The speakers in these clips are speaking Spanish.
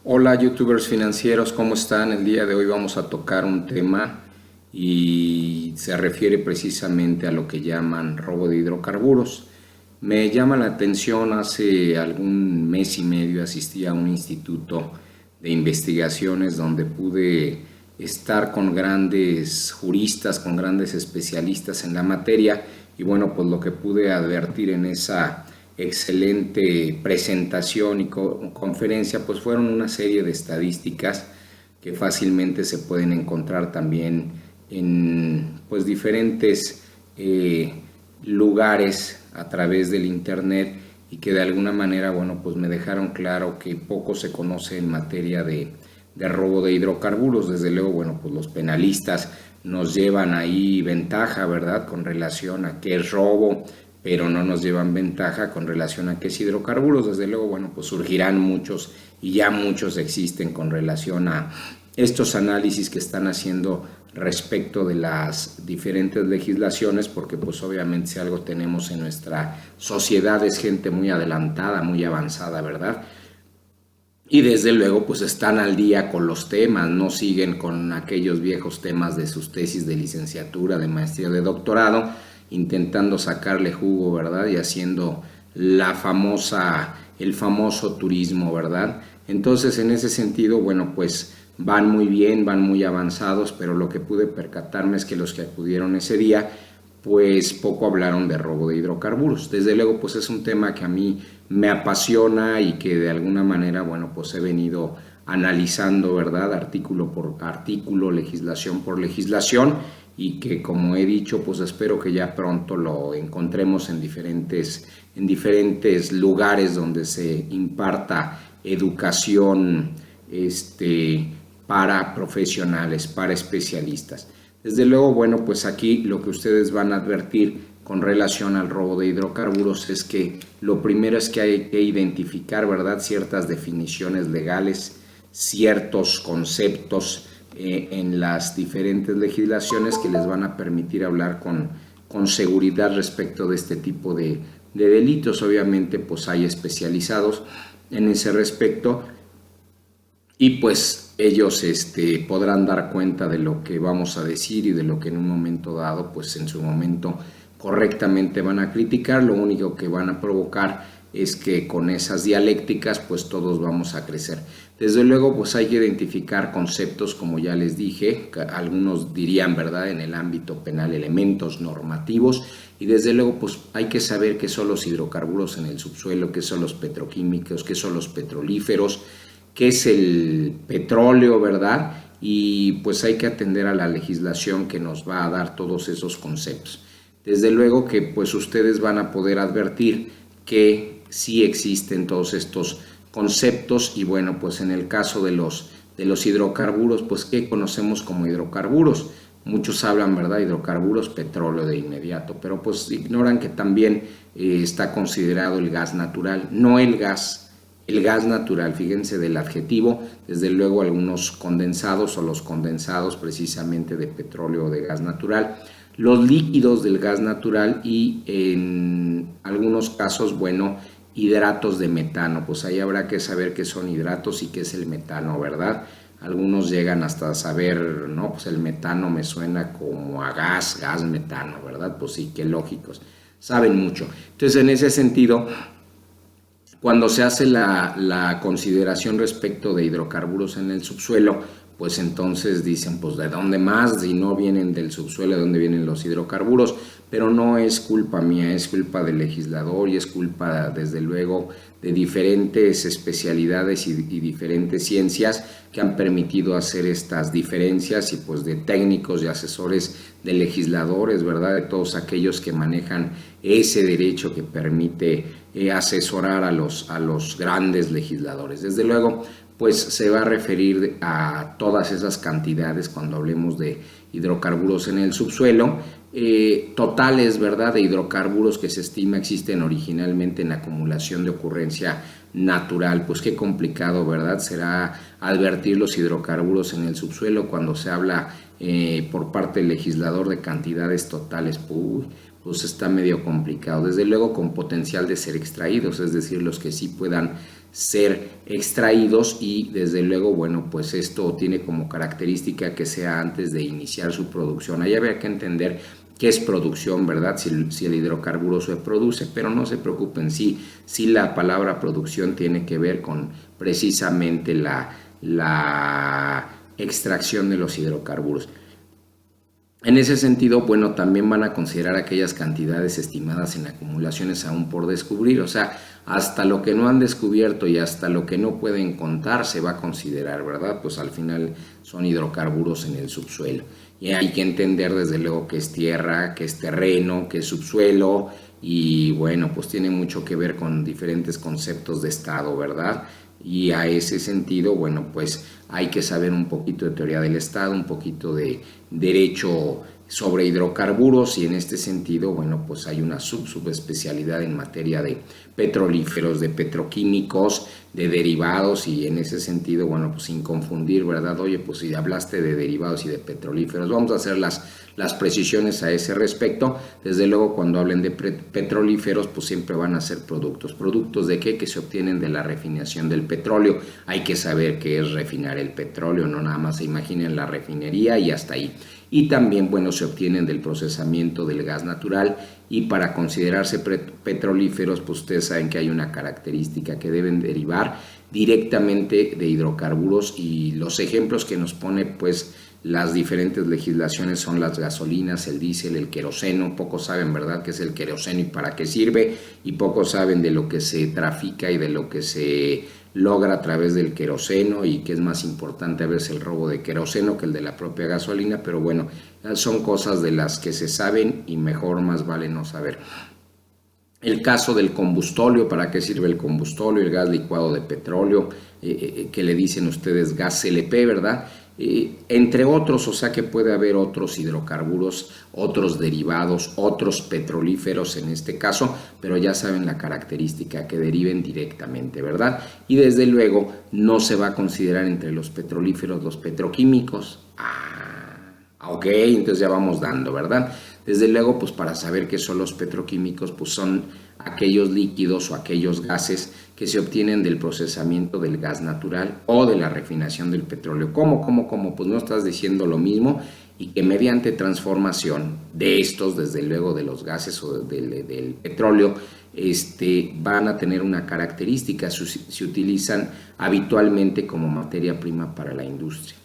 Hola youtubers financieros, ¿cómo están? El día de hoy vamos a tocar un tema y se refiere precisamente a lo que llaman robo de hidrocarburos. Me llama la atención, hace algún mes y medio asistí a un instituto de investigaciones donde pude estar con grandes juristas, con grandes especialistas en la materia y bueno, pues lo que pude advertir en esa excelente presentación y conferencia, pues fueron una serie de estadísticas que fácilmente se pueden encontrar también en pues diferentes lugares a través del internet y que de alguna manera, bueno, pues me dejaron claro que poco se conoce en materia de robo de hidrocarburos. Desde luego, bueno, pues los penalistas nos llevan ahí ventaja, ¿verdad?, con relación a qué es robo, pero no nos llevan ventaja con relación a qué es hidrocarburos. Desde luego, bueno, pues surgirán muchos y ya muchos existen con relación a estos análisis que están haciendo respecto de las diferentes legislaciones, porque pues obviamente si algo tenemos en nuestra sociedad es gente muy adelantada, muy avanzada, ¿verdad? Y desde luego pues están al día con los temas, no siguen con aquellos viejos temas de sus tesis de licenciatura, de maestría, de doctorado, intentando sacarle jugo, ¿verdad? Y haciendo el famoso turismo, ¿verdad? Entonces en ese sentido, bueno, pues van muy bien, van muy avanzados, pero lo que pude percatarme es que los que acudieron ese día pues poco hablaron de robo de hidrocarburos. Desde luego, pues es un tema que a mí me apasiona y que de alguna manera, bueno, pues he venido analizando, ¿verdad? Artículo por artículo, legislación por legislación, y que, como he dicho, pues espero que ya pronto lo encontremos en diferentes lugares donde se imparta educación para profesionales, para especialistas. Desde luego, bueno, pues aquí lo que ustedes van a advertir con relación al robo de hidrocarburos es que lo primero es que hay que identificar, ¿verdad?, ciertas definiciones legales, ciertos conceptos en las diferentes legislaciones que les van a permitir hablar con seguridad respecto de este tipo de delitos. Obviamente, pues hay especializados en ese respecto y pues ellos podrán dar cuenta de lo que vamos a decir y de lo que en un momento dado, pues en su momento correctamente van a criticar. Lo único que van a provocar es que con esas dialécticas pues todos vamos a crecer. Desde luego, pues hay que identificar conceptos, como ya les dije, algunos dirían, ¿verdad?, en el ámbito penal, elementos normativos, y desde luego pues hay que saber qué son los hidrocarburos en el subsuelo, qué son los petroquímicos, qué son los petrolíferos, qué es el petróleo, ¿verdad? Y pues hay que atender a la legislación que nos va a dar todos esos conceptos. Desde luego que pues ustedes van a poder advertir que sí existen todos estos conceptos y bueno, pues en el caso de los hidrocarburos, pues ¿qué conocemos como hidrocarburos? Muchos hablan, ¿verdad?, hidrocarburos, petróleo de inmediato, pero pues ignoran que también está considerado el gas natural, no el gas natural, fíjense del adjetivo, desde luego algunos condensados o los condensados precisamente de petróleo o de gas natural, los líquidos del gas natural y en algunos casos, bueno, hidratos de metano. Pues ahí habrá que saber qué son hidratos y qué es el metano, ¿verdad? Algunos llegan hasta saber, no, pues el metano me suena como a gas metano, ¿verdad? Pues sí, qué lógicos, saben mucho. Entonces, en ese sentido, cuando se hace la consideración respecto de hidrocarburos en el subsuelo, pues entonces dicen, pues ¿de dónde más? Si no vienen del subsuelo, ¿de dónde vienen los hidrocarburos? Pero no es culpa mía, es culpa del legislador y es culpa, desde luego, de diferentes especialidades y diferentes ciencias que han permitido hacer estas diferencias y pues de técnicos y asesores de legisladores, ¿verdad?, de todos aquellos que manejan ese derecho que permite asesorar a los grandes legisladores. Desde luego, pues se va a referir a todas esas cantidades cuando hablemos de hidrocarburos en el subsuelo, totales, ¿verdad?, de hidrocarburos que se estima existen originalmente en acumulación de ocurrencia natural. Pues qué complicado, ¿verdad?, será advertir los hidrocarburos en el subsuelo cuando se habla por parte del legislador de cantidades totales. Pues está medio complicado. Desde luego con potencial de ser extraídos, es decir, los que sí puedan ser extraídos y desde luego, bueno, pues esto tiene como característica que sea antes de iniciar su producción. Ahí habría que entender qué es producción, ¿verdad? Si el hidrocarburo se produce, pero no se preocupen, sí la palabra producción tiene que ver con precisamente la extracción de los hidrocarburos. En ese sentido, bueno, también van a considerar aquellas cantidades estimadas en acumulaciones aún por descubrir, o sea, hasta lo que no han descubierto y hasta lo que no pueden contar se va a considerar, ¿verdad? Pues al final son hidrocarburos en el subsuelo. Y hay que entender desde luego que es tierra, que es terreno, que es subsuelo y bueno, pues tiene mucho que ver con diferentes conceptos de estado, ¿verdad? Y a ese sentido, bueno, pues hay que saber un poquito de teoría del Estado, un poquito de derecho sobre hidrocarburos y en este sentido, bueno, pues hay una subespecialidad en materia de petrolíferos, de petroquímicos, de derivados y en ese sentido, bueno, pues sin confundir, ¿verdad? Oye, pues si hablaste de derivados y de petrolíferos, vamos a hacer las precisiones a ese respecto. Desde luego, cuando hablen de petrolíferos, pues siempre van a ser productos. ¿Productos de qué? Que se obtienen de la refinación del petróleo. Hay que saber qué es refinar el petróleo, no nada más se imaginen la refinería y hasta ahí. Y también, bueno, se obtienen del procesamiento del gas natural y para considerarse petrolíferos, pues ustedes saben que hay una característica que deben derivar directamente de hidrocarburos y los ejemplos que nos pone, pues, las diferentes legislaciones son las gasolinas, el diésel, el queroseno. Pocos saben, ¿verdad?, qué es el queroseno y para qué sirve, y pocos saben de lo que se trafica y de lo que se logra a través del queroseno y que es más importante a veces el robo de queroseno que el de la propia gasolina, pero bueno, son cosas de las que se saben y mejor más vale no saber. El caso del combustóleo, ¿para qué sirve el combustóleo? El gas licuado de petróleo, que le dicen ustedes gas LP, ¿verdad? Entre otros, o sea que puede haber otros hidrocarburos, otros derivados, otros petrolíferos en este caso, pero ya saben la característica, que deriven directamente, ¿verdad? Y desde luego no se va a considerar entre los petrolíferos los petroquímicos. Ok, entonces ya vamos dando, ¿verdad? Desde luego, pues para saber qué son los petroquímicos, pues son aquellos líquidos o aquellos gases que se obtienen del procesamiento del gas natural o de la refinación del petróleo. ¿Cómo? Pues no estás diciendo lo mismo y que mediante transformación de estos, desde luego de los gases o del petróleo, van a tener una característica, se utilizan habitualmente como materia prima para la industria.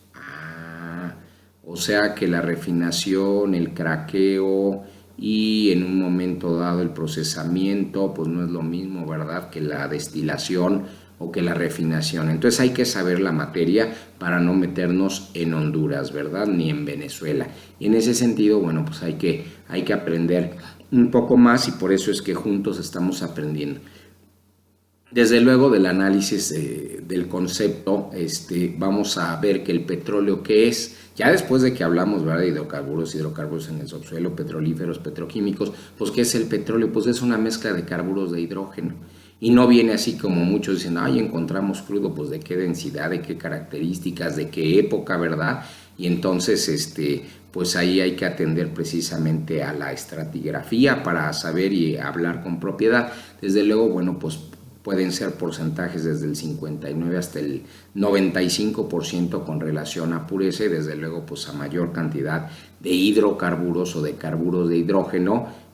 O sea que la refinación, el craqueo y en un momento dado el procesamiento, pues no es lo mismo, ¿verdad?, que la destilación o que la refinación. Entonces hay que saber la materia para no meternos en Honduras, ¿verdad?, ni en Venezuela. Y en ese sentido, bueno, pues hay que aprender un poco más y por eso es que juntos estamos aprendiendo. Desde luego del análisis del concepto, vamos a ver que el petróleo, ¿qué es? Ya después de que hablamos, ¿verdad?, de hidrocarburos en el subsuelo, petrolíferos, petroquímicos, pues ¿qué es el petróleo? Pues es una mezcla de carburos de hidrógeno. Y no viene así como muchos dicen, encontramos crudo, pues ¿de qué densidad, de qué características, de qué época, ¿verdad? Y entonces, pues ahí hay que atender precisamente a la estratigrafía para saber y hablar con propiedad. Desde luego, bueno, pues pueden ser porcentajes desde el 59 hasta el 95% con relación a pureza y desde luego pues a mayor cantidad de hidrocarburos o de carburos de hidrógeno,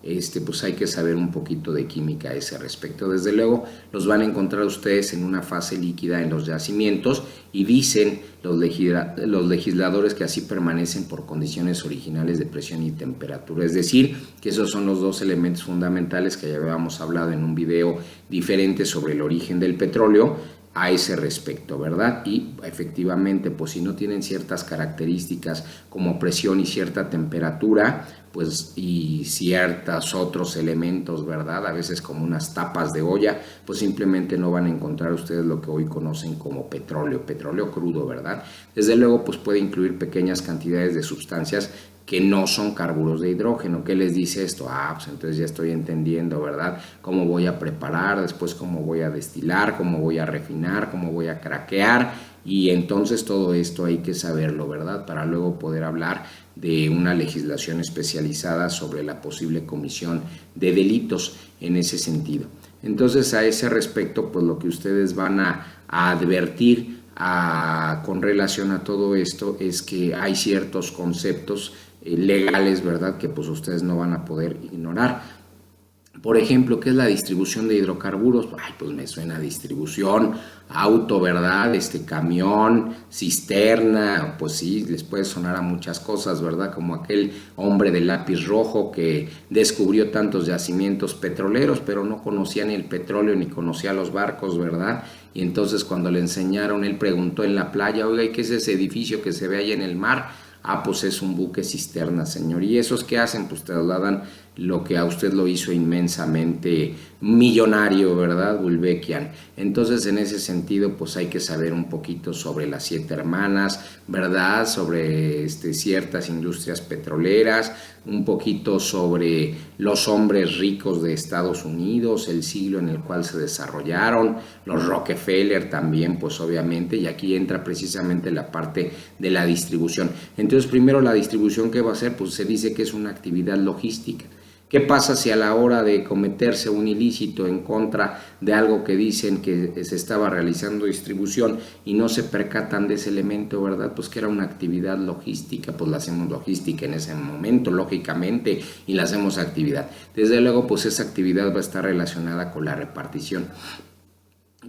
pues hay que saber un poquito de química a ese respecto. Desde luego los van a encontrar ustedes en una fase líquida en los yacimientos y dicen los legisladores que así permanecen por condiciones originales de presión y temperatura. Es decir, que esos son los dos elementos fundamentales que ya habíamos hablado en un video diferente sobre el origen del petróleo a ese respecto, ¿verdad? Y efectivamente, pues si no tienen ciertas características como presión y cierta temperatura, pues y ciertos otros elementos, ¿verdad?, a veces como unas tapas de olla, pues simplemente no van a encontrar ustedes lo que hoy conocen como petróleo crudo, ¿verdad? Desde luego, pues puede incluir pequeñas cantidades de sustancias que no son carburos de hidrógeno. ¿Qué les dice esto? Pues entonces ya estoy entendiendo, ¿verdad?, cómo voy a preparar, después cómo voy a destilar, cómo voy a refinar, cómo voy a craquear, y entonces todo esto hay que saberlo, ¿verdad?, para luego poder hablar de una legislación especializada sobre la posible comisión de delitos en ese sentido. Entonces, a ese respecto, pues lo que ustedes van a advertir con relación a todo esto es que hay ciertos conceptos legales, ¿verdad?, que pues ustedes no van a poder ignorar. Por ejemplo, ¿qué es la distribución de hidrocarburos? Ay, pues me suena a distribución, auto, ¿verdad? Camión, cisterna, pues sí, les puede sonar a muchas cosas, ¿verdad? Como aquel hombre de lápiz rojo que descubrió tantos yacimientos petroleros, pero no conocía ni el petróleo ni conocía los barcos, ¿verdad? Y entonces cuando le enseñaron, él preguntó en la playa, oiga, ¿y qué es ese edificio que se ve ahí en el mar? Ah, pues es un buque cisterna, señor. ¿Y esos qué hacen? Pues trasladan lo que a usted lo hizo inmensamente millonario, ¿verdad? Gulbenkian. Entonces, en ese sentido, pues hay que saber un poquito sobre las 7 hermanas, ¿verdad? Sobre ciertas industrias petroleras, un poquito sobre los hombres ricos de Estados Unidos, el siglo en el cual se desarrollaron, los Rockefeller también, pues obviamente, y aquí entra precisamente la parte de la distribución. Entonces, primero la distribución, ¿qué va a ser? Pues se dice que es una actividad logística. ¿Qué pasa si a la hora de cometerse un ilícito en contra de algo que dicen que se estaba realizando distribución y no se percatan de ese elemento, ¿verdad? Pues que era una actividad logística, pues la hacemos logística en ese momento, lógicamente, y la hacemos actividad. Desde luego, pues esa actividad va a estar relacionada con la repartición.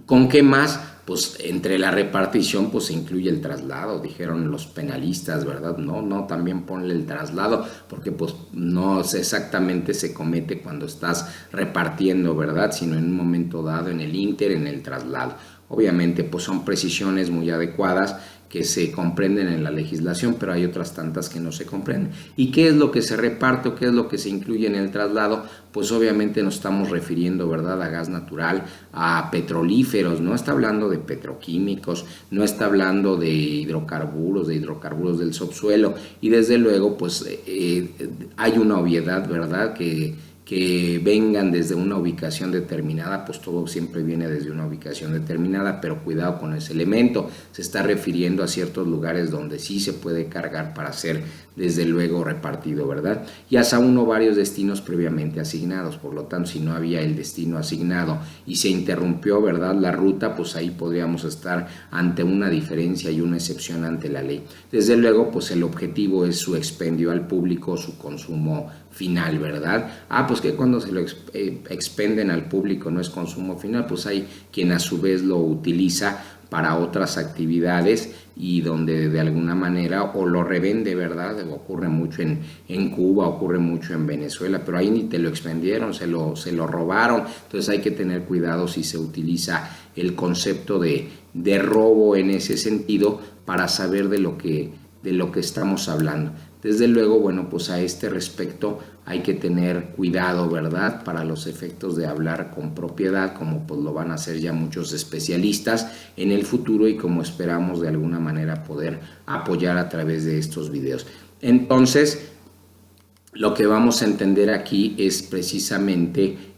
¿Con qué más? Pues entre la repartición pues se incluye el traslado, dijeron los penalistas, ¿verdad? No, también ponle el traslado, porque pues no exactamente se comete cuando estás repartiendo, ¿verdad? Sino en un momento dado, en el ínter, en el traslado. Obviamente pues son precisiones muy adecuadas que se comprenden en la legislación, pero hay otras tantas que no se comprenden. ¿Y qué es lo que se reparte o qué es lo que se incluye en el traslado? Pues obviamente nos estamos refiriendo, ¿verdad?, a gas natural, a petrolíferos, no está hablando de petroquímicos, no está hablando de hidrocarburos del subsuelo, y desde luego pues hay una obviedad, ¿verdad?, que vengan desde una ubicación determinada, pues todo siempre viene desde una ubicación determinada, pero cuidado con ese elemento, se está refiriendo a ciertos lugares donde sí se puede cargar para ser desde luego repartido, ¿verdad? Y hasta uno varios destinos previamente asignados, por lo tanto si no había el destino asignado y se interrumpió, ¿verdad?, la ruta, pues ahí podríamos estar ante una diferencia y una excepción ante la ley. Desde luego, pues el objetivo es su expendio al público, su consumo final, ¿verdad? Pues que cuando se lo expenden al público no es consumo final, pues hay quien a su vez lo utiliza para otras actividades y donde de alguna manera o lo revende, ¿verdad? Ocurre mucho en Cuba, ocurre mucho en Venezuela, pero ahí ni te lo expendieron, se lo robaron. Entonces hay que tener cuidado si se utiliza el concepto de robo en ese sentido para saber de lo que estamos hablando. Desde luego, bueno, pues a este respecto hay que tener cuidado, ¿verdad?, para los efectos de hablar con propiedad, como pues lo van a hacer ya muchos especialistas en el futuro y como esperamos de alguna manera poder apoyar a través de estos videos. Entonces, lo que vamos a entender aquí es precisamente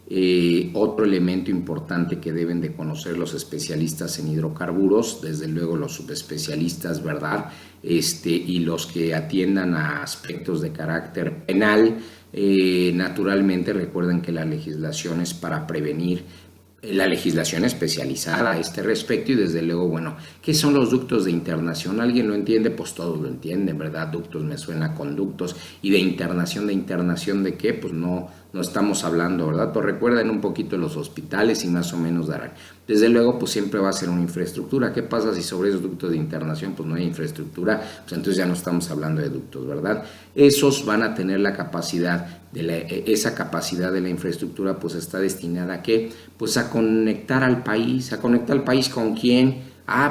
otro elemento importante que deben de conocer los especialistas en hidrocarburos, desde luego los subespecialistas, ¿verdad?, y los que atiendan a aspectos de carácter penal. Naturalmente recuerden que la legislación es para prevenir, la legislación especializada a este respecto, y desde luego, bueno, ¿qué son los ductos de internación? ¿Alguien lo entiende? Pues todos lo entienden, ¿verdad? Ductos me suena a conductos, y de internación ¿de qué? Pues no estamos hablando, ¿verdad? Pues recuerden un poquito los hospitales y más o menos darán. Desde luego, pues siempre va a ser una infraestructura. ¿Qué pasa si sobre esos ductos de internación pues no hay infraestructura? Pues entonces ya no estamos hablando de ductos, ¿verdad? Esos van a tener la capacidad, esa capacidad de la infraestructura pues está destinada ¿a qué? Pues a conectar al país. ¿A conectar al país con quién?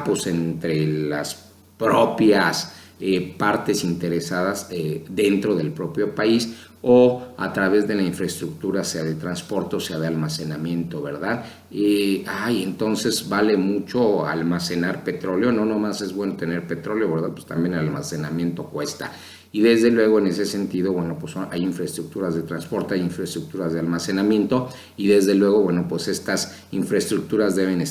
Pues entre las propias partes interesadas dentro del propio país, o a través de la infraestructura, sea de transporte o sea de almacenamiento, ¿verdad? Entonces vale mucho almacenar petróleo, no nomás es bueno tener petróleo, ¿verdad? Pues también el almacenamiento cuesta. Y desde luego en ese sentido, bueno, pues hay infraestructuras de transporte, hay infraestructuras de almacenamiento, y desde luego, bueno, pues estas infraestructuras deben de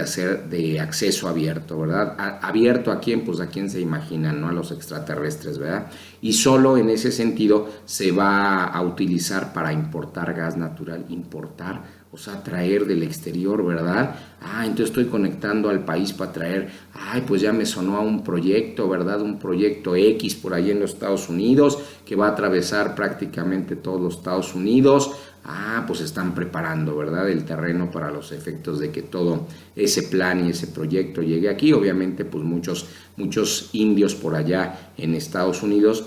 ser de acceso abierto, ¿verdad? ¿Abierto a quién? Pues a quién se imaginan, ¿no? A los extraterrestres, ¿verdad? Y solo en ese sentido se va a utilizar para importar gas natural, importar. o sea, traer del exterior, ¿verdad? Entonces estoy conectando al país para traer, pues ya me sonó a un proyecto, ¿verdad? Un proyecto X por ahí en los Estados Unidos que va a atravesar prácticamente todos los Estados Unidos. Pues están preparando, ¿verdad? El terreno para los efectos de que todo ese plan y ese proyecto llegue aquí. Obviamente, pues muchos indios por allá en Estados Unidos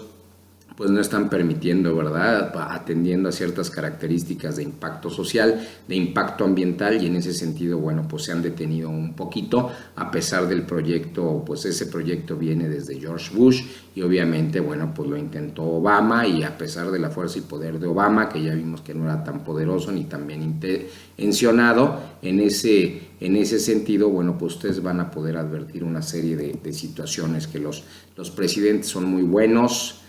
pues no están permitiendo, ¿verdad? Atendiendo a ciertas características de impacto social, de impacto ambiental, y en ese sentido, bueno, pues se han detenido un poquito a pesar del proyecto. Pues ese proyecto viene desde George Bush y obviamente, bueno, pues lo intentó Obama, y a pesar de la fuerza y poder de Obama, que ya vimos que no era tan poderoso ni tan bien intencionado, en ese sentido, bueno, pues ustedes van a poder advertir una serie de situaciones que los presidentes son muy buenos,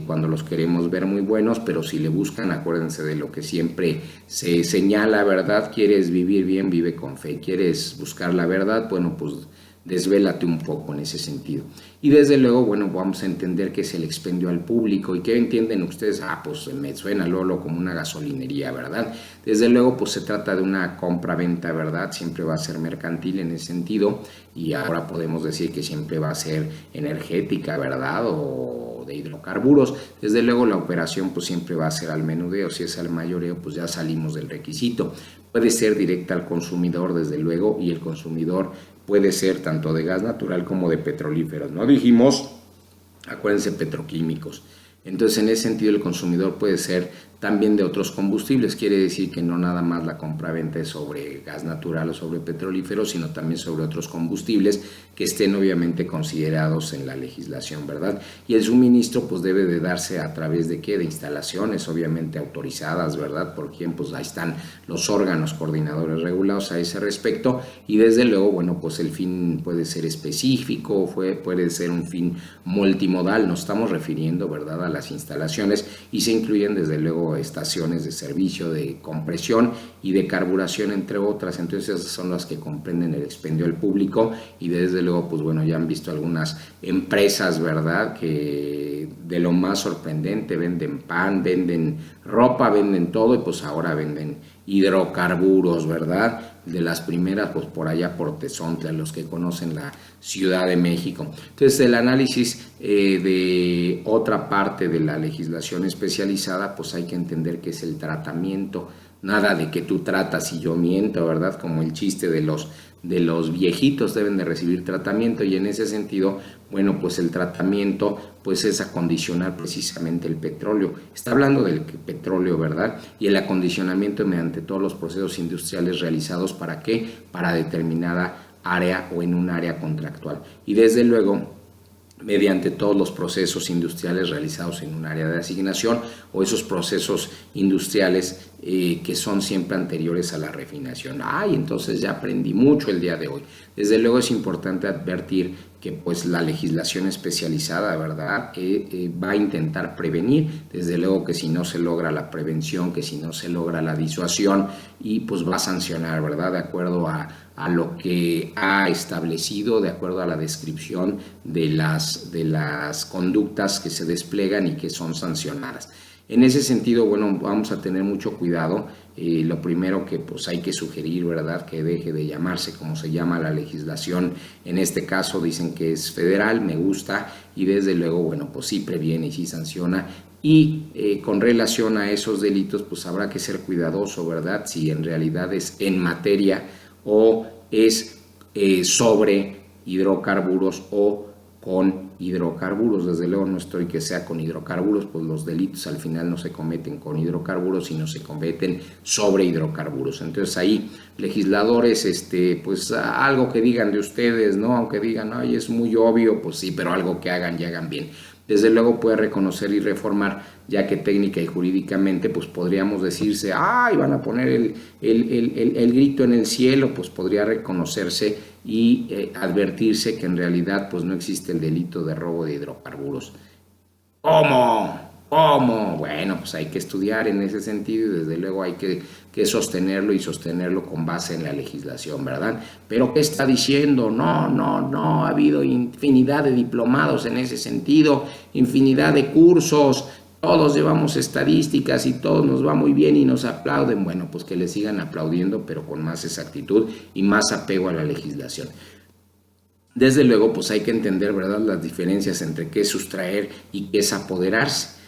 cuando los queremos ver muy buenos, pero si le buscan, acuérdense de lo que siempre se señala, ¿verdad? ¿Quieres vivir bien? Vive con fe. ¿Quieres buscar la verdad? Bueno, pues desvélate un poco en ese sentido. Y desde luego, bueno, vamos a entender qué es el expendio al público. ¿Y qué entienden ustedes? Pues me suena Lolo como una gasolinería, ¿verdad? Desde luego, pues se trata de una compra-venta, ¿verdad? Siempre va a ser mercantil en ese sentido, y ahora podemos decir que siempre va a ser energética, ¿verdad? O de hidrocarburos. Desde luego la operación pues siempre va a ser al menudeo. Si es al mayoreo, pues ya salimos del requisito. Puede ser directa al consumidor, desde luego, y el consumidor puede ser tanto de gas natural como de petrolíferos. No dijimos, acuérdense, petroquímicos. Entonces, en ese sentido, el consumidor puede ser también de otros combustibles. Quiere decir que no nada más la compra-venta es sobre gas natural o sobre petrolíferos, sino también sobre otros combustibles que estén obviamente considerados en la legislación, ¿verdad? Y el suministro pues debe de darse a través de ¿qué? De instalaciones obviamente autorizadas, ¿verdad? Por quien pues ahí están los órganos coordinadores regulados a ese respecto, y desde luego, bueno, pues el fin puede ser específico, puede ser un fin multimodal. Nos estamos refiriendo, ¿verdad?, a las instalaciones, y se incluyen desde luego estaciones de servicio de compresión y de carburación, entre otras. Entonces esas son las que comprenden el expendio al público, y desde luego pues bueno, ya han visto algunas empresas, ¿verdad?, que de lo más sorprendente venden pan, venden ropa, venden todo, y pues ahora venden hidrocarburos, ¿verdad? De las primeras, pues por allá por Tezontle, los que conocen la Ciudad de México. Entonces el análisis de otra parte de la legislación especializada, pues hay que entender que es el tratamiento. Nada de que tú tratas y yo miento, ¿verdad? Como el chiste de los viejitos, deben de recibir tratamiento, y en ese sentido, bueno, pues el tratamiento pues es acondicionar precisamente el petróleo. Está hablando del petróleo, ¿verdad? Y el acondicionamiento mediante todos los procesos industriales realizados, ¿para qué? Para determinada área o en un área contractual. Y desde luego, mediante todos los procesos industriales realizados en un área de asignación, o esos procesos industriales que son siempre anteriores a la refinación. Entonces ya aprendí mucho el día de hoy. Desde luego es importante advertir que pues la legislación especializada, ¿verdad?, va a intentar prevenir. Desde luego que si no se logra la prevención, que si no se logra la disuasión, y pues va a sancionar, ¿verdad?, de acuerdo a lo que ha establecido, de acuerdo a la descripción de las conductas que se desplegan y que son sancionadas. En ese sentido, bueno, vamos a tener mucho cuidado. Lo primero que pues hay que sugerir, ¿verdad?, que deje de llamarse como se llama la legislación. En este caso dicen que es federal, me gusta, y desde luego, bueno, pues sí previene y sí sanciona. Y con relación a esos delitos, pues habrá que ser cuidadoso, ¿verdad?, si en realidad es en materia o es sobre hidrocarburos o con hidrocarburos. Desde luego no estoy que sea con hidrocarburos, pues los delitos al final no se cometen con hidrocarburos, sino se cometen sobre hidrocarburos. Entonces ahí, legisladores, pues algo que digan de ustedes, ¿no? Aunque digan, ay, es muy obvio, pues sí, pero algo que hagan y hagan bien. Desde luego puede reconocer y reformar, ya que técnica y jurídicamente pues podríamos decirse, van a poner el grito en el cielo, pues podría reconocerse y advertirse que en realidad pues no existe el delito de robo de hidrocarburos. ¿Cómo? Bueno, pues hay que estudiar en ese sentido, y desde luego hay que sostenerlo, y sostenerlo con base en la legislación, ¿verdad? Pero ¿qué está diciendo? No, ha habido infinidad de diplomados en ese sentido, infinidad de cursos. todos llevamos estadísticas y todos nos va muy bien y nos aplauden. Bueno, pues que le sigan aplaudiendo, pero con más exactitud y más apego a la legislación. Desde luego, pues hay que entender, ¿verdad?, las diferencias entre qué es sustraer y qué es apoderarse.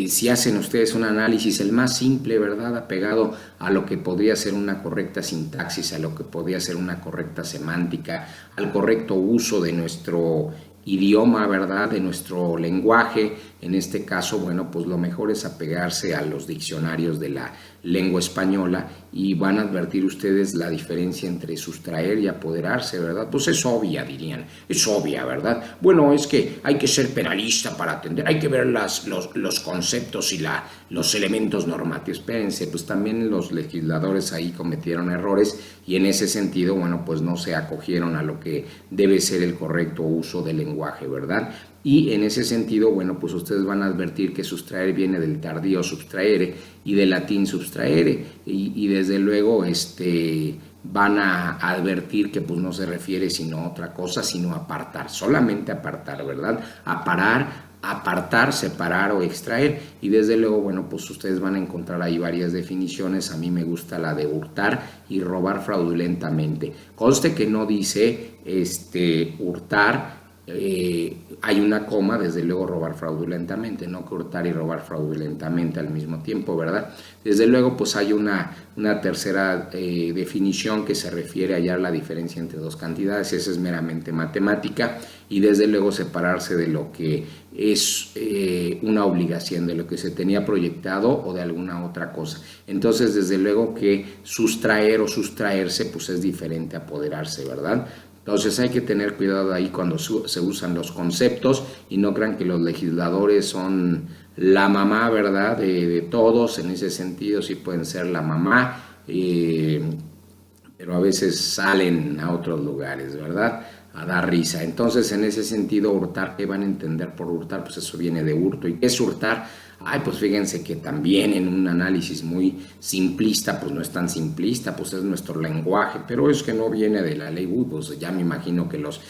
Si hacen ustedes un análisis, el más simple, ¿verdad?, apegado a lo que podría ser una correcta sintaxis, a lo que podría ser una correcta semántica, al correcto uso de nuestro idioma, ¿verdad?, de nuestro lenguaje. En este caso, bueno, pues lo mejor es apegarse a los diccionarios de la lengua española y van a advertir ustedes la diferencia entre sustraer y apoderarse, ¿verdad? Pues es obvia, dirían, es obvia, ¿verdad? Bueno, es que hay que ser penalista para atender, hay que ver los conceptos y los elementos normativos. Espérense, pues también los legisladores ahí cometieron errores y en ese sentido, bueno, pues no se acogieron a lo que debe ser el correcto uso del lenguaje, ¿verdad? Y en ese sentido, bueno, pues ustedes van a advertir que sustraer viene del tardío subtraere y del latín subtraere y desde luego van a advertir que pues no se refiere sino a otra cosa, sino apartar, solamente apartar, ¿verdad? Apartar, separar o extraer y desde luego, bueno, pues ustedes van a encontrar ahí varias definiciones. A mí me gusta la de hurtar y robar fraudulentamente. Conste que no dice hurtar, hay una coma, desde luego robar fraudulentamente, no que hurtar y robar fraudulentamente al mismo tiempo, ¿verdad? Desde luego, pues hay una tercera definición que se refiere a hallar la diferencia entre dos cantidades, esa es meramente matemática, y desde luego separarse de lo que es una obligación, de lo que se tenía proyectado o de alguna otra cosa. Entonces, desde luego que sustraer o sustraerse, pues es diferente a apoderarse, ¿verdad? Entonces hay que tener cuidado ahí cuando se usan los conceptos y no crean que los legisladores son la mamá, ¿verdad?, de todos. En ese sentido sí pueden ser la mamá, pero a veces salen a otros lugares, ¿verdad?, a dar risa. Entonces, en ese sentido, hurtar, ¿qué van a entender por hurtar? Pues eso viene de hurto. ¿Y qué es hurtar? Pues fíjense que también en un análisis muy simplista, pues no es tan simplista, pues es nuestro lenguaje, pero es que no viene de la ley. Pues ya me imagino que los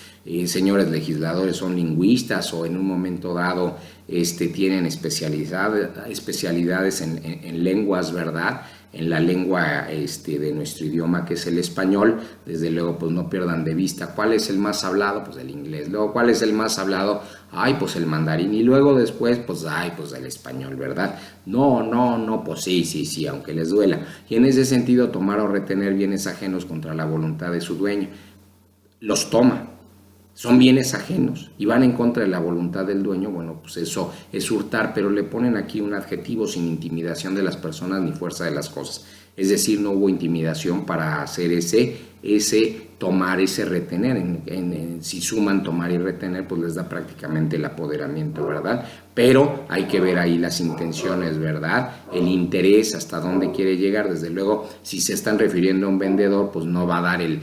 señores legisladores son lingüistas o en un momento dado tienen especialidades en lenguas, ¿verdad?, en la lengua de nuestro idioma, que es el español. Desde luego, pues no pierdan de vista cuál es el más hablado, pues el inglés. Luego, ¿cuál es el más hablado? Pues el mandarín. Y luego después, pues el español, ¿verdad? No, pues sí, aunque les duela. Y en ese sentido, tomar o retener bienes ajenos contra la voluntad de su dueño. Los toma. Son bienes ajenos y van en contra de la voluntad del dueño. Bueno, pues eso es hurtar, pero le ponen aquí un adjetivo: sin intimidación de las personas ni fuerza de las cosas. Es decir, no hubo intimidación para hacer ese tomar, ese retener. Si suman tomar y retener, pues les da prácticamente el apoderamiento, ¿verdad? Pero hay que ver ahí las intenciones, ¿verdad? El interés, hasta dónde quiere llegar. Desde luego, si se están refiriendo a un vendedor, pues no va a dar el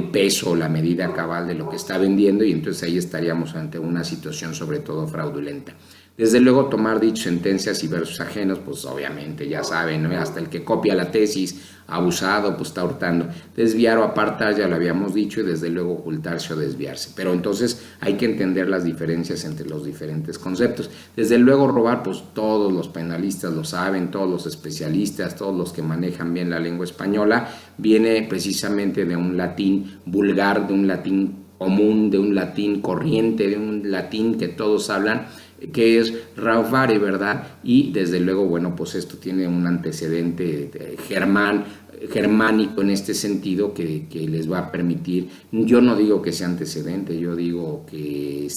peso o la medida cabal de lo que está vendiendo, y entonces ahí estaríamos ante una situación sobre todo fraudulenta. Desde luego, tomar dichas sentencias y versos ajenos, pues obviamente ya saben, ¿no? Hasta el que copia la tesis abusado, pues está hurtando. Desviar o apartar, ya lo habíamos dicho, y desde luego ocultarse o desviarse. Pero entonces hay que entender las diferencias entre los diferentes conceptos. Desde luego, robar, pues todos los penalistas lo saben, todos los especialistas, todos los que manejan bien la lengua española, viene precisamente de un latín vulgar, de un latín común, de un latín corriente, de un latín que todos hablan, que es raufare, ¿verdad? Y desde luego, bueno, pues esto tiene un antecedente germánico en este sentido que les va a permitir, yo no digo que sea antecedente, yo digo que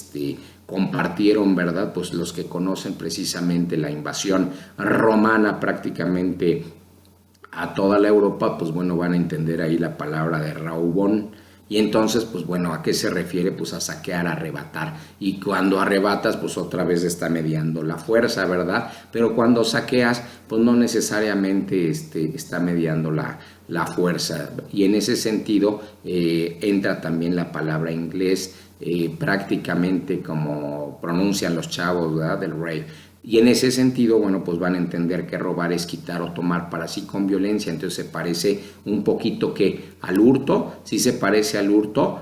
compartieron, ¿verdad?, pues los que conocen precisamente la invasión romana prácticamente a toda la Europa, pues bueno, van a entender ahí la palabra de raubón. Y entonces, pues bueno, ¿a qué se refiere? Pues a saquear, a arrebatar. Y cuando arrebatas, pues otra vez está mediando la fuerza, ¿verdad? Pero cuando saqueas, pues no necesariamente está mediando la fuerza. Y en ese sentido entra también la palabra inglés, prácticamente como pronuncian los chavos, ¿verdad?, del rey. Y en ese sentido, bueno, pues van a entender que robar es quitar o tomar para sí con violencia. Entonces se parece un poquito que al hurto, sí se parece al hurto,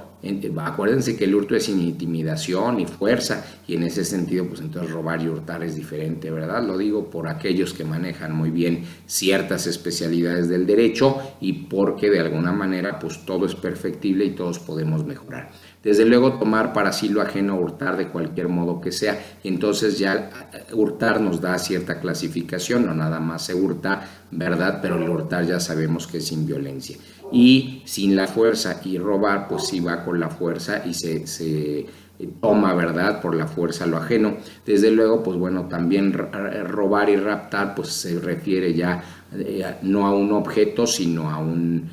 Acuérdense que el hurto es intimidación y fuerza, y en ese sentido, pues entonces robar y hurtar es diferente, ¿verdad? Lo digo por aquellos que manejan muy bien ciertas especialidades del derecho y porque de alguna manera, pues todo es perfectible y todos podemos mejorar. Desde luego, tomar para sí lo ajeno, hurtar de cualquier modo que sea, y entonces ya hurtar nos da cierta clasificación, no nada más se hurta, ¿verdad? Pero el hurtar ya sabemos que es sin violencia. Y sin la fuerza, y robar, pues sí va con la fuerza y se toma, ¿verdad?, por la fuerza lo ajeno. Desde luego, pues bueno, también robar y raptar, pues se refiere ya no a un objeto, sino a un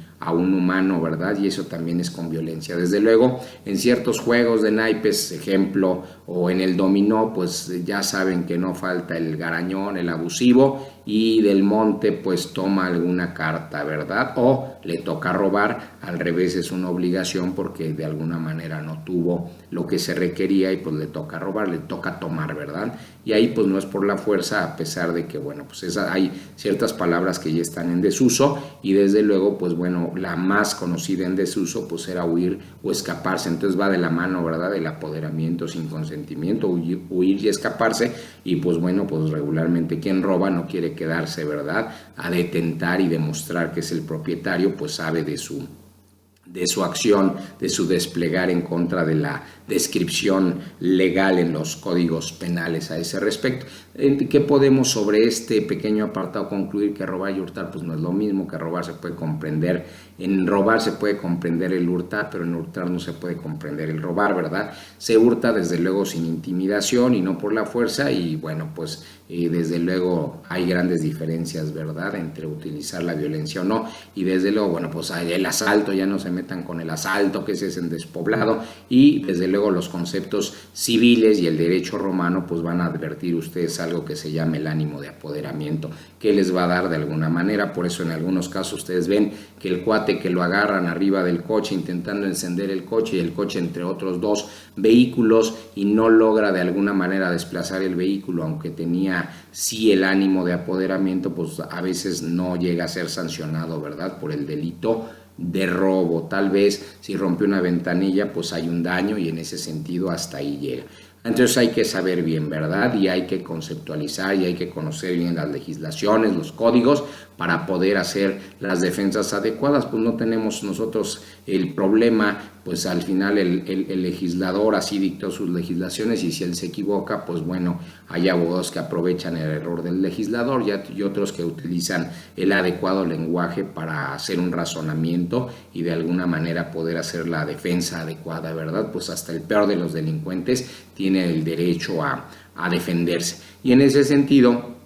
humano, ¿verdad? Y eso también es con violencia. Desde luego, en ciertos juegos de naipes, ejemplo, o en el dominó, pues ya saben que no falta el garañón, el abusivo, y del monte pues toma alguna carta, ¿verdad? O le toca robar, al revés es una obligación porque de alguna manera no tuvo lo que se requería y pues le toca robar, le toca tomar, ¿verdad? Y ahí pues no es por la fuerza, a pesar de que, bueno, pues hay ciertas palabras que ya están en desuso, y desde luego, pues bueno, la más conocida en desuso pues era huir o escaparse. Entonces va de la mano, ¿verdad?, del apoderamiento sin consentimiento, huir y escaparse. Y pues bueno, pues regularmente quien roba no quiere quedarse, ¿verdad?, a detentar y demostrar que es el propietario, pues sabe de su acción, de su desplegar en contra de la descripción legal en los códigos penales a ese respecto. ¿Qué podemos sobre este pequeño apartado concluir? Que robar y hurtar pues no es lo mismo, que robar se puede comprender, en robar se puede comprender el hurtar, pero en hurtar no se puede comprender el robar, ¿verdad? Se hurta desde luego sin intimidación y no por la fuerza, y bueno, pues desde luego hay grandes diferencias, ¿verdad?, entre utilizar la violencia o no, y desde luego, bueno, pues el asalto, ya no se metan con el asalto, que ese es en despoblado, y desde luego los conceptos civiles y el derecho romano pues van a advertir ustedes algo que se llama el ánimo de apoderamiento, que les va a dar de alguna manera. Por eso en algunos casos ustedes ven que el cuate que lo agarran arriba del coche intentando encender el coche, y el coche entre otros dos vehículos, y no logra de alguna manera desplazar el vehículo, aunque tenía sí el ánimo de apoderamiento, pues a veces no llega a ser sancionado, ¿verdad?, por el delito de robo. Tal vez si rompe una ventanilla pues hay un daño, y en ese sentido hasta ahí llega. Entonces hay que saber bien, ¿verdad?, y hay que conceptualizar y hay que conocer bien las legislaciones, los códigos, para poder hacer las defensas adecuadas. Pues no tenemos nosotros el problema, pues al final el legislador así dictó sus legislaciones, y si él se equivoca, pues bueno, hay abogados que aprovechan el error del legislador y otros que utilizan el adecuado lenguaje para hacer un razonamiento y de alguna manera poder hacer la defensa adecuada, ¿verdad? Pues hasta el peor de los delincuentes tiene el derecho a defenderse. Y en ese sentido,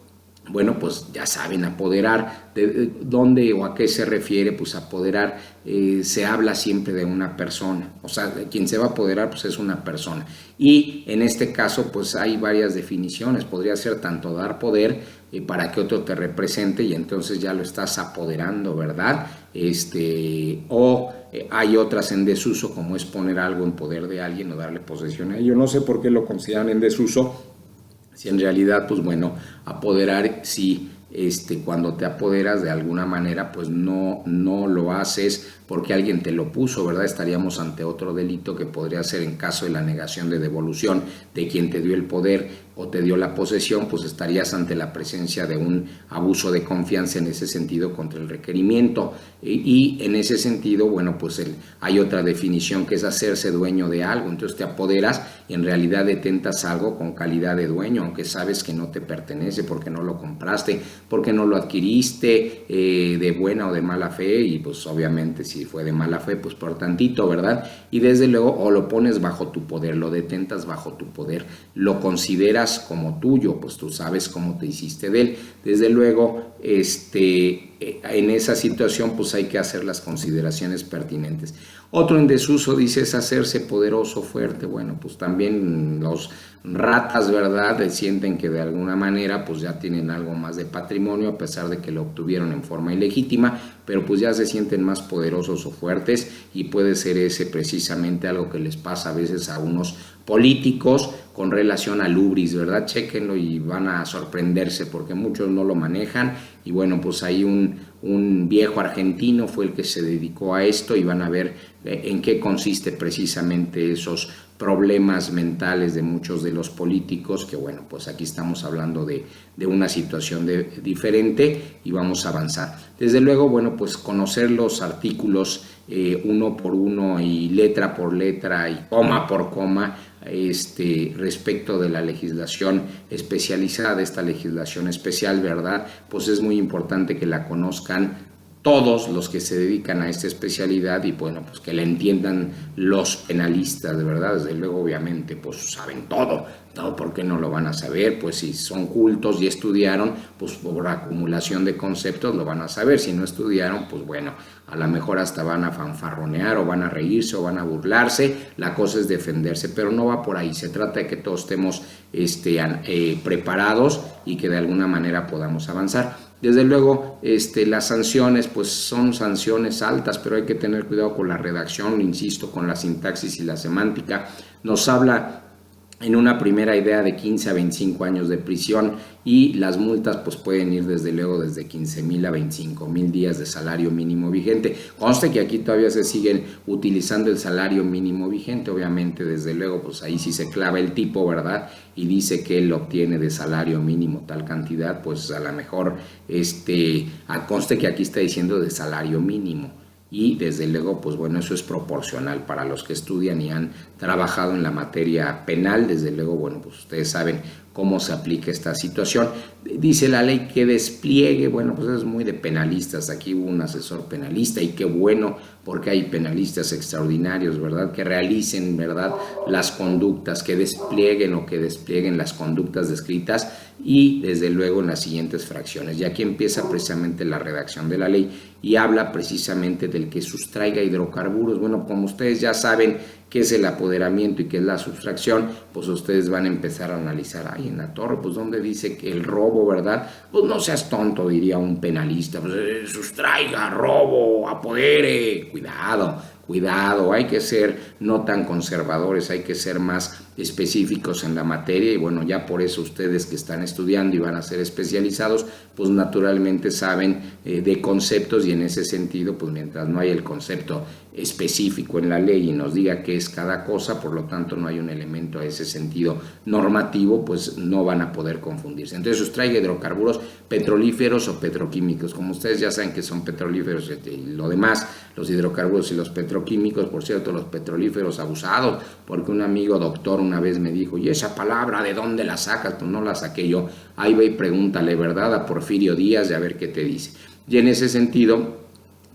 bueno, pues ya saben, apoderar, ¿de dónde o a qué se refiere? Pues apoderar, se habla siempre de una persona, o sea, quien se va a apoderar pues es una persona, y en este caso pues hay varias definiciones. Podría ser tanto dar poder para que otro te represente, y entonces ya lo estás apoderando, ¿verdad? O hay otras en desuso, como es poner algo en poder de alguien o darle posesión a ello. No sé por qué lo consideran en desuso, si en realidad, pues bueno, apoderar, sí, cuando te apoderas de alguna manera, pues no lo haces porque alguien te lo puso, ¿verdad? Estaríamos ante otro delito que podría ser, en caso de la negación de devolución de quien te dio el poder o te dio la posesión, pues estarías ante la presencia de un abuso de confianza en ese sentido contra el requerimiento. Y en ese sentido, bueno, pues hay otra definición que es hacerse dueño de algo. Entonces te apoderas y en realidad detentas algo con calidad de dueño, aunque sabes que no te pertenece, porque no lo compraste, porque no lo adquiriste de buena o de mala fe, y pues obviamente si fue de mala fe, pues por tantito, ¿verdad? Y desde luego, o lo pones bajo tu poder, lo detentas bajo tu poder, lo consideras como tuyo, pues tú sabes cómo te hiciste de él. Desde luego, en esa situación pues hay que hacer las consideraciones pertinentes. Otro en desuso, dice, es hacerse poderoso, fuerte. Bueno, pues también los ratas, ¿verdad?, sienten que de alguna manera pues ya tienen algo más de patrimonio, a pesar de que lo obtuvieron en forma ilegítima, pero pues ya se sienten más poderosos o fuertes, y puede ser ese precisamente algo que les pasa a veces a unos políticos con relación al ubris, ¿verdad? Chéquenlo y van a sorprenderse, porque muchos no lo manejan. Y bueno, pues ahí un viejo argentino fue el que se dedicó a esto, y van a ver en qué consiste precisamente esos problemas mentales de muchos de los políticos, que bueno, pues aquí estamos hablando de una situación diferente y vamos a avanzar. Desde luego, bueno, pues conocer los artículos uno por uno y letra por letra y coma por coma, respecto de la legislación especializada, de esta legislación especial, ¿verdad? Pues es muy importante que la conozcan todos los que se dedican a esta especialidad y bueno, pues que la entiendan los penalistas, de verdad. Desde luego, obviamente, pues saben todo, ¿por qué no lo van a saber? Pues si son cultos y estudiaron, pues por acumulación de conceptos lo van a saber. Si no estudiaron, pues bueno, a lo mejor hasta van a fanfarronear o van a reírse o van a burlarse. La cosa es defenderse, pero no va por ahí. Se trata de que todos estemos preparados y que de alguna manera podamos avanzar. Desde luego, las sanciones, pues son sanciones altas, pero hay que tener cuidado con la redacción, insisto, con la sintaxis y la semántica. Nos habla en una primera idea de 15 a 25 años de prisión y las multas pues pueden ir desde luego desde 15,000 a 25,000 días de salario mínimo vigente. Conste que aquí todavía se siguen utilizando el salario mínimo vigente, obviamente desde luego pues ahí sí se clava el tipo, ¿verdad? Y dice que él obtiene de salario mínimo tal cantidad, pues a lo mejor conste que aquí está diciendo de salario mínimo. Y desde luego, pues bueno, eso es proporcional para los que estudian y han trabajado en la materia penal. Desde luego, bueno, pues ustedes saben cómo se aplica esta situación. Dice la ley que despliegue, bueno, pues es muy de penalistas. Aquí hubo un asesor penalista y qué bueno, porque hay penalistas extraordinarios, ¿verdad? Que realicen, ¿verdad?, las conductas, que desplieguen las conductas descritas y desde luego en las siguientes fracciones. Y aquí empieza precisamente la redacción de la ley y habla precisamente del que sustraiga hidrocarburos. Bueno, como ustedes ya saben qué es el apoderamiento y qué es la sustracción, pues ustedes van a empezar a analizar, ay, en la torre, pues donde dice que el robo, ¿verdad? Pues no seas tonto, diría un penalista, pues sustraiga, robo, apodere, cuidado, hay que ser no tan conservadores, hay que ser más específicos en la materia y bueno, ya por eso ustedes que están estudiando y van a ser especializados, pues naturalmente saben de conceptos y en ese sentido, pues mientras no haya el concepto específico en la ley y nos diga qué es cada cosa, por lo tanto no hay un elemento a ese sentido normativo, pues no van a poder confundirse. Entonces sustraiga hidrocarburos petrolíferos o petroquímicos, como ustedes ya saben que son petrolíferos y lo demás, los hidrocarburos y los petroquímicos, por cierto, los petrolíferos abusados, porque un amigo doctor una vez me dijo, ¿y esa palabra de dónde la sacas? Pues no la saqué yo, ahí ve y pregúntale, ¿verdad?, a Porfirio Díaz y a ver qué te dice. Y en ese sentido,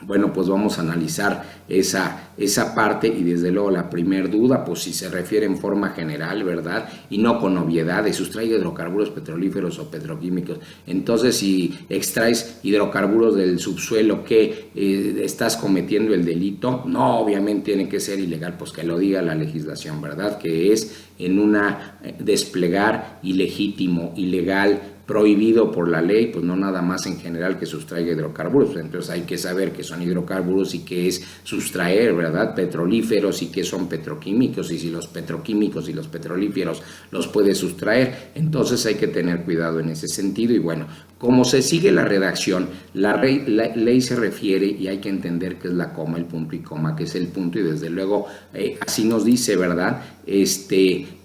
bueno, pues vamos a analizar esa parte y desde luego la primer duda, pues si se refiere en forma general, ¿verdad? Y no con obviedades, sustraiga hidrocarburos petrolíferos o petroquímicos. Entonces, si extraes hidrocarburos del subsuelo, ¿qué? ¿Estás cometiendo el delito? No, obviamente tiene que ser ilegal, pues que lo diga la legislación, ¿verdad? Que es en una desplegar ilegítimo, ilegal, prohibido por la ley, pues no nada más en general que sustraiga hidrocarburos. Entonces hay que saber qué son hidrocarburos y qué es sustraer, ¿verdad? Petrolíferos y qué son petroquímicos, y si los petroquímicos y los petrolíferos los puede sustraer. Entonces hay que tener cuidado en ese sentido y bueno, como se sigue la redacción, la ley se refiere y hay que entender qué es la coma, el punto y coma, que es el punto y desde luego así nos dice, ¿verdad?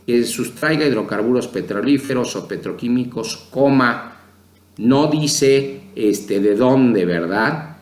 Que sustraiga hidrocarburos petrolíferos o petroquímicos, coma, no dice de dónde, ¿verdad?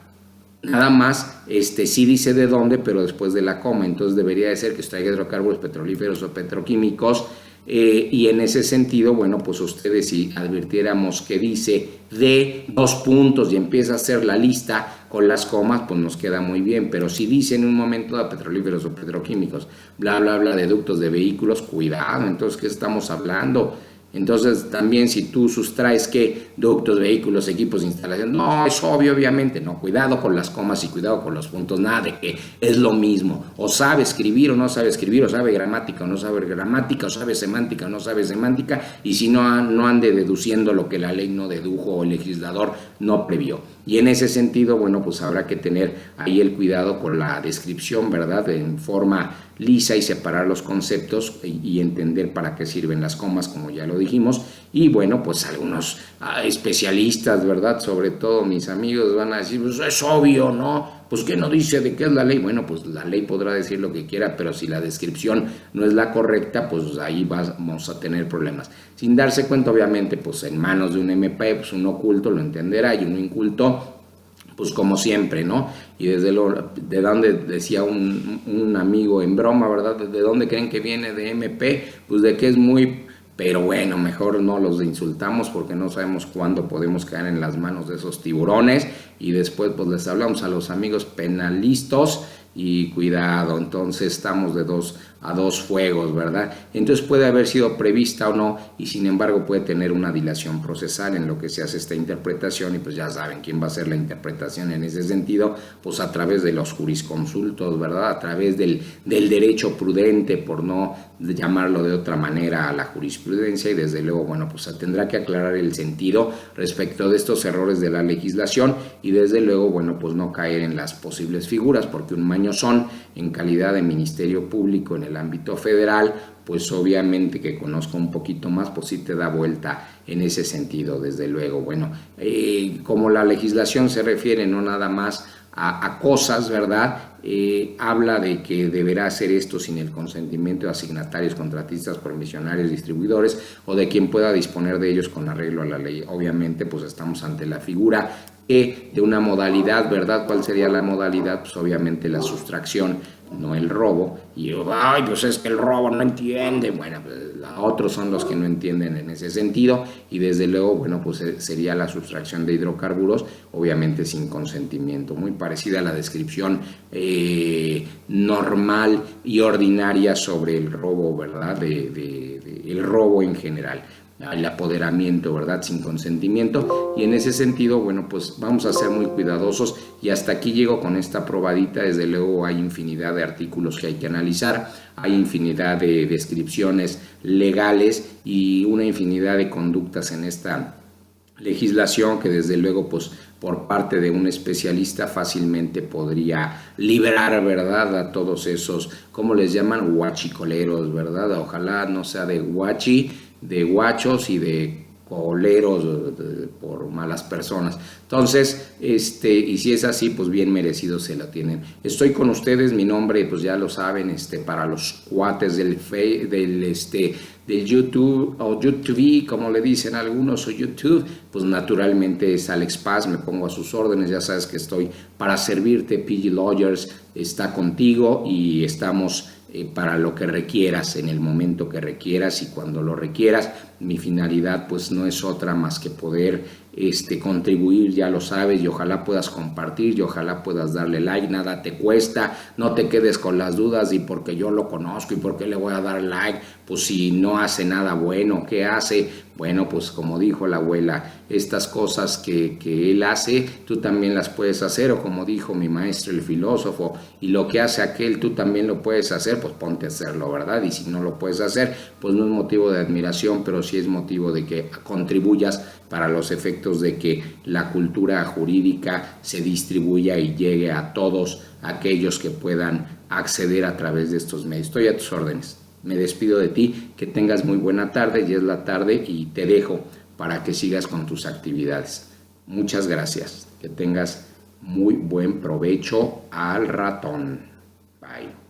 Nada más, sí dice de dónde, pero después de la coma, entonces debería de ser que sustraiga hidrocarburos petrolíferos o petroquímicos, y en ese sentido, bueno, pues ustedes si advirtiéramos que dice de 2 puntos y empieza a hacer la lista con las comas, pues nos queda muy bien, pero si dice en un momento de petrolíferos o petroquímicos, bla, bla, bla, de ductos de vehículos, cuidado, entonces, ¿qué estamos hablando? Entonces, también si tú sustraes que ductos, vehículos, equipos, instalaciones, no, es obvio, obviamente, no, cuidado con las comas y cuidado con los puntos, nada de que es lo mismo, o sabe escribir o no sabe escribir, o sabe gramática o no sabe gramática, o sabe semántica o no sabe semántica, y si no ande deduciendo lo que la ley no dedujo o el legislador no previó. Y en ese sentido, bueno, pues habrá que tener ahí el cuidado con la descripción, ¿verdad?, en forma lisa y separar los conceptos y entender para qué sirven las comas, como ya lo dijimos. Y bueno, pues algunos especialistas, ¿verdad?, sobre todo mis amigos van a decir, pues es obvio, ¿no? pues ¿qué no dice de qué es la ley? Bueno, pues la ley podrá decir lo que quiera, pero si la descripción no es la correcta, pues ahí vamos a tener problemas. Sin darse cuenta, obviamente, pues en manos de un MP, pues un oculto lo entenderá y un inculto, pues como siempre, ¿no? Y desde de donde decía un amigo en broma, ¿verdad? ¿De dónde creen que viene de MP? Pues de que es muy... Pero bueno, mejor no los insultamos porque no sabemos cuándo podemos caer en las manos de esos tiburones. Y después pues les hablamos a los amigos penalistas y cuidado, entonces estamos de a dos fuegos, ¿verdad? Entonces puede haber sido prevista o no y sin embargo puede tener una dilación procesal en lo que se hace esta interpretación y pues ya saben quién va a hacer la interpretación en ese sentido, pues a través de los jurisconsultos, ¿verdad? A través del derecho prudente, por no llamarlo de otra manera, a la jurisprudencia y desde luego, bueno, pues se tendrá que aclarar el sentido respecto de estos errores de la legislación y desde luego, bueno, pues no caer en las posibles figuras porque un mañosón en calidad de Ministerio Público en el ámbito federal, pues obviamente que conozco un poquito más, pues sí te da vuelta en ese sentido, desde luego. Bueno, como la legislación se refiere no nada más a cosas, ¿verdad? Habla de que deberá hacer esto sin el consentimiento de asignatarios, contratistas, promisionarios, distribuidores o de quien pueda disponer de ellos con arreglo a la ley. Obviamente, pues estamos ante la figura de una modalidad, ¿verdad? ¿Cuál sería la modalidad? Pues obviamente la sustracción, no el robo. Y ay, pues es que el robo no entiende. Bueno, pues otros son los que no entienden en ese sentido y desde luego, bueno, pues sería la sustracción de hidrocarburos, obviamente sin consentimiento, muy parecida a la descripción normal y ordinaria sobre el robo, ¿verdad? El robo en general, el apoderamiento, ¿verdad? Sin consentimiento y en ese sentido, bueno, pues vamos a ser muy cuidadosos y hasta aquí llego con esta probadita. Desde luego hay infinidad de artículos que hay que analizar, hay infinidad de descripciones legales y una infinidad de conductas en esta legislación que desde luego pues por parte de un especialista fácilmente podría liberar, ¿verdad? A todos esos, ¿cómo les llaman? Huachicoleros, ¿verdad? Ojalá no sea de guachos y de coleros por malas personas. Entonces, y si es así, pues bien merecido se lo tienen. Estoy con ustedes, mi nombre, pues ya lo saben, para los cuates del YouTube o YouTube, como le dicen algunos, o YouTube, pues naturalmente es Alex Paz, me pongo a sus órdenes, ya sabes que estoy para servirte, PG Lawyers está contigo y estamos para lo que requieras, en el momento que requieras y cuando lo requieras. Mi finalidad pues no es otra más que poder contribuir, ya lo sabes, y ojalá puedas compartir y ojalá puedas darle like, nada te cuesta, no te quedes con las dudas y porque yo lo conozco y porque le voy a dar like, pues si no hace nada bueno, ¿qué hace? Bueno, pues como dijo la abuela, estas cosas que él hace, tú también las puedes hacer, o como dijo mi maestro el filósofo, y lo que hace aquel, tú también lo puedes hacer, pues ponte a hacerlo, ¿verdad? Y si no lo puedes hacer, pues no es motivo de admiración, pero sí es motivo de que contribuyas para los efectos de que la cultura jurídica se distribuya y llegue a todos aquellos que puedan acceder a través de estos medios. Estoy a tus órdenes. Me despido de ti, que tengas muy buena tarde, ya es la tarde y te dejo para que sigas con tus actividades. Muchas gracias, que tengas muy buen provecho al ratón. Bye.